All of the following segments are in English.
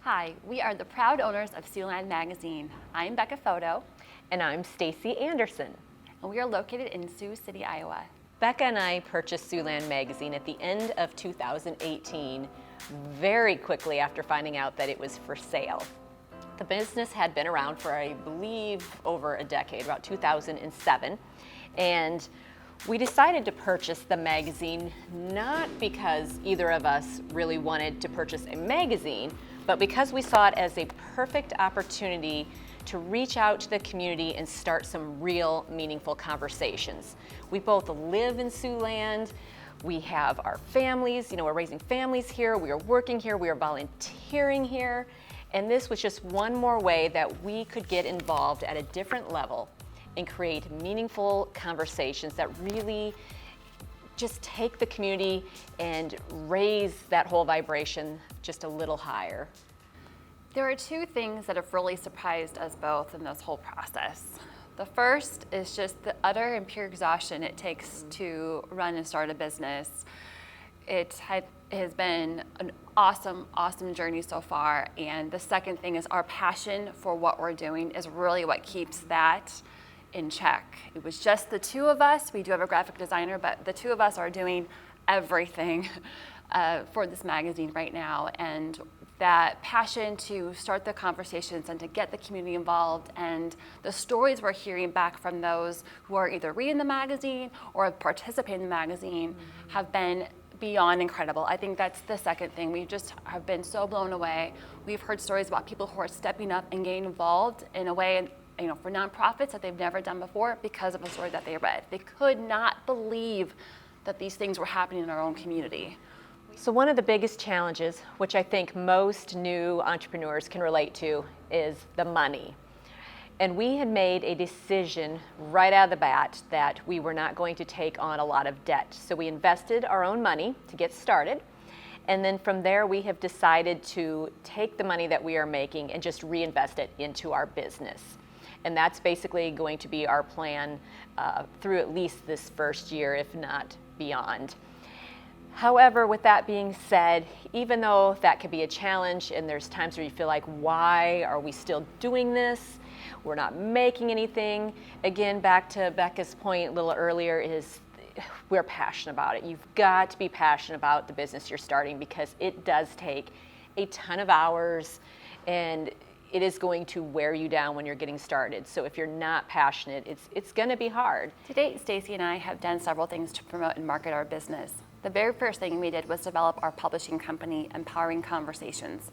Hi, we are the proud owners of Siouxland Magazine. I'm Becca Photo. And I'm Stacy Anderson. And we are located in Sioux City, Iowa. Becca and I purchased Siouxland Magazine at the end of 2018, very quickly after finding out that it was for sale. The business had been around for, I believe, over a decade, about 2007. And we decided to purchase the magazine not because either of us really wanted to purchase a magazine, but because we saw it as a perfect opportunity to reach out to the community and start some real meaningful conversations. We both live in Siouxland. We have our families, we're raising families here, we are working here, we are volunteering here. And this was just one more way that we could get involved at a different level and create meaningful conversations that really just take the community and raise that whole vibration just a little higher. There are two things that have really surprised us both in this whole process. The first is just the utter and pure exhaustion it takes to run and start a business. It has been an awesome journey so far. And the second thing is our passion for what we're doing is really what keeps that in check. It was just the two of us. We do have a graphic designer, but the two of us are doing everything for this magazine right now. And that passion to start the conversations and to get the community involved, and the stories we're hearing back from those who are either reading the magazine or participate in the magazine have been beyond incredible. I think that's the second thing. We just have been so blown away. We've heard stories about people who are stepping up and getting involved in a way, for nonprofits that they've never done before because of a story that they read. They could not believe that these things were happening in our own community. So one of the biggest challenges, which I think most new entrepreneurs can relate to, is the money. And we had made a decision right out of the bat that we were not going to take on a lot of debt. So we invested our own money to get started. And then from there, we have decided to take the money that we are making and just reinvest it into our business. And that's basically going to be our plan through at least this first year, if not beyond. However, with that being said, even though that could be a challenge and there's times where you feel like, why are we still doing this? We're not making anything. Again, back to Becca's point a little earlier is we're passionate about it. You've got to be passionate about the business you're starting because it does take a ton of hours and it is going to wear you down when you're getting started. So if you're not passionate, it's going to be hard. To date, Stacy and I have done several things to promote and market our business. The very first thing we did was develop our publishing company, Empowering Conversations.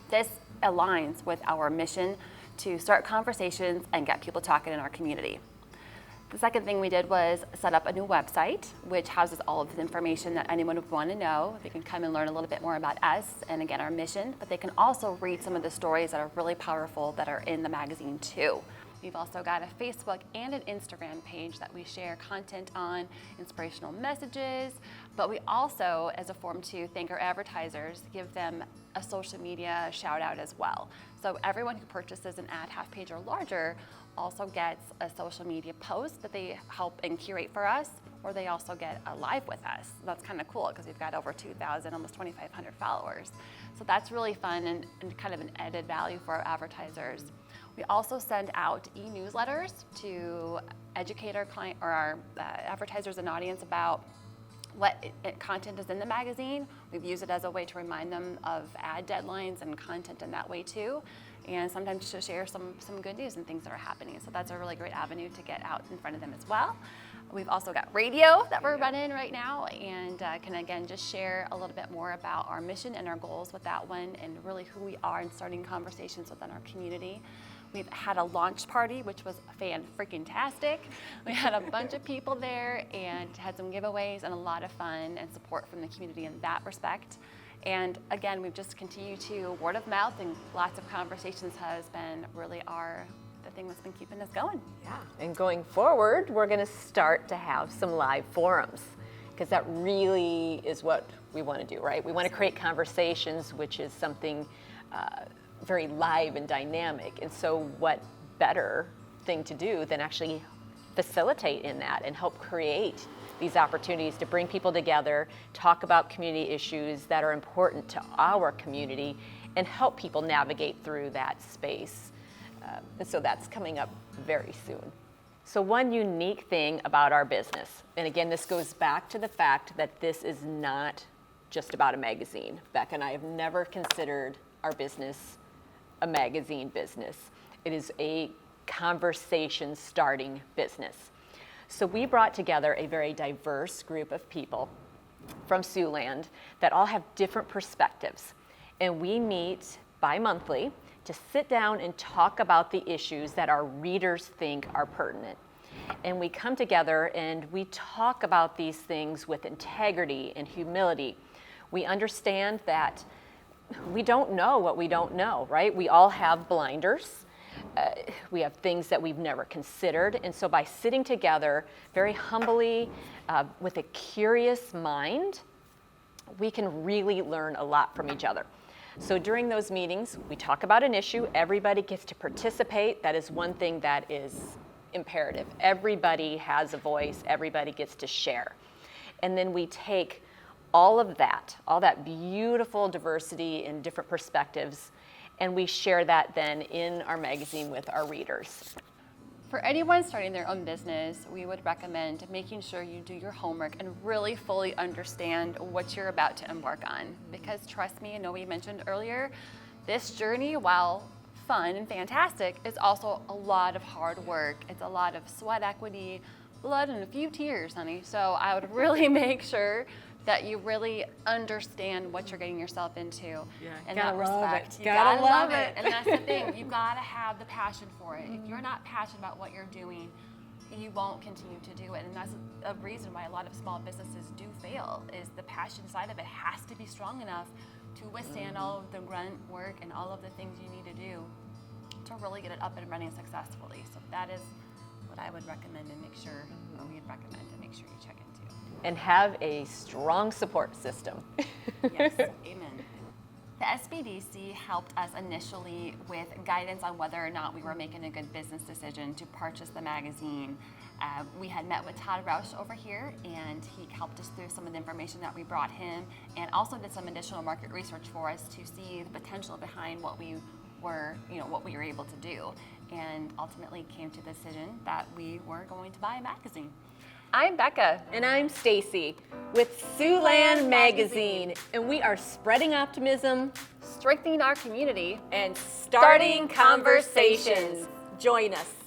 This aligns with our mission to start conversations and get people talking in our community. The second thing we did was set up a new website, which houses all of the information that anyone would want to know. They can come and learn a little bit more about us and, again, our mission, but they can also read some of the stories that are really powerful that are in the magazine too. We've also got a Facebook and an Instagram page that we share content on, inspirational messages, but we also, as a form to thank our advertisers, give them a social media shout out as well. So everyone who purchases an ad half page or larger also gets a social media post that they help and curate for us, or they also get a live with us. That's kind of cool because we've got over 2,000, almost 2,500 followers. So that's really fun and kind of an added value for our advertisers. We also send out e-newsletters to educate our client or our advertisers and audience about what content is in the magazine. We've used it as a way to remind them of ad deadlines and content in that way too, and sometimes to share some good news and things that are happening. So that's a really great avenue to get out in front of them as well. We've also got radio that we're running right now and can again just share a little bit more about our mission and our goals with that one and really who we are and starting conversations within our community. We've had a launch party, which was fan-freaking-tastic. We had a bunch of people there and had some giveaways and a lot of fun and support from the community in that respect. And again, we've just continued to word of mouth and lots of conversations has been really the thing that's been keeping us going. Yeah, and going forward, we're going to start to have some live forums because that really is what we want to do, right? We want to create conversations, which is something very live and dynamic. And so what better thing to do than actually facilitate in that and help create these opportunities to bring people together, talk about community issues that are important to our community, and help people navigate through that space. And so that's coming up very soon. So one unique thing about our business, and again, this goes back to the fact that this is not just about a magazine. Becca and I have never considered our business a magazine business. It is a conversation starting business. So we brought together a very diverse group of people from Siouxland that all have different perspectives. And we meet bi-monthly to sit down and talk about the issues that our readers think are pertinent. And we come together and we talk about these things with integrity and humility. We understand that we don't know what we don't know, right? We all have blinders. We have things that we've never considered. And so by sitting together very humbly with a curious mind, we can really learn a lot from each other. So during those meetings, we talk about an issue. Everybody gets to participate. That is one thing that is imperative. Everybody has a voice. Everybody gets to share. And then we take all that beautiful diversity and different perspectives, and we share that then in our magazine with our readers. For anyone starting their own business, we would recommend making sure you do your homework and really fully understand what you're about to embark on. Because trust me, I know we mentioned earlier, this journey, while fun and fantastic, is also a lot of hard work. It's a lot of sweat equity, blood, and a few tears, honey. So I would really make sure that you really understand what you're getting yourself into in that respect. You gotta love it. And that's the thing, you gotta have the passion for it. If you're not passionate about what you're doing, you won't continue to do it. And that's a reason why a lot of small businesses do fail, is the passion side of it has to be strong enough to withstand all of the grunt work and all of the things you need to do to really get it up and running successfully. So that is what I would recommend and make sure, or we'd recommend to make sure you check into. And have a strong support system. Yes, amen. The SBDC helped us initially with guidance on whether or not we were making a good business decision to purchase the magazine. We had met with Todd Roush over here, and he helped us through some of the information that we brought him, and also did some additional market research for us to see the potential behind what we were able to do, and ultimately came to the decision that we were going to buy a magazine. I'm Becca. And I'm Stacy with Siouxland Magazine. And we are spreading optimism, Strengthening our community, and starting conversations. Join us.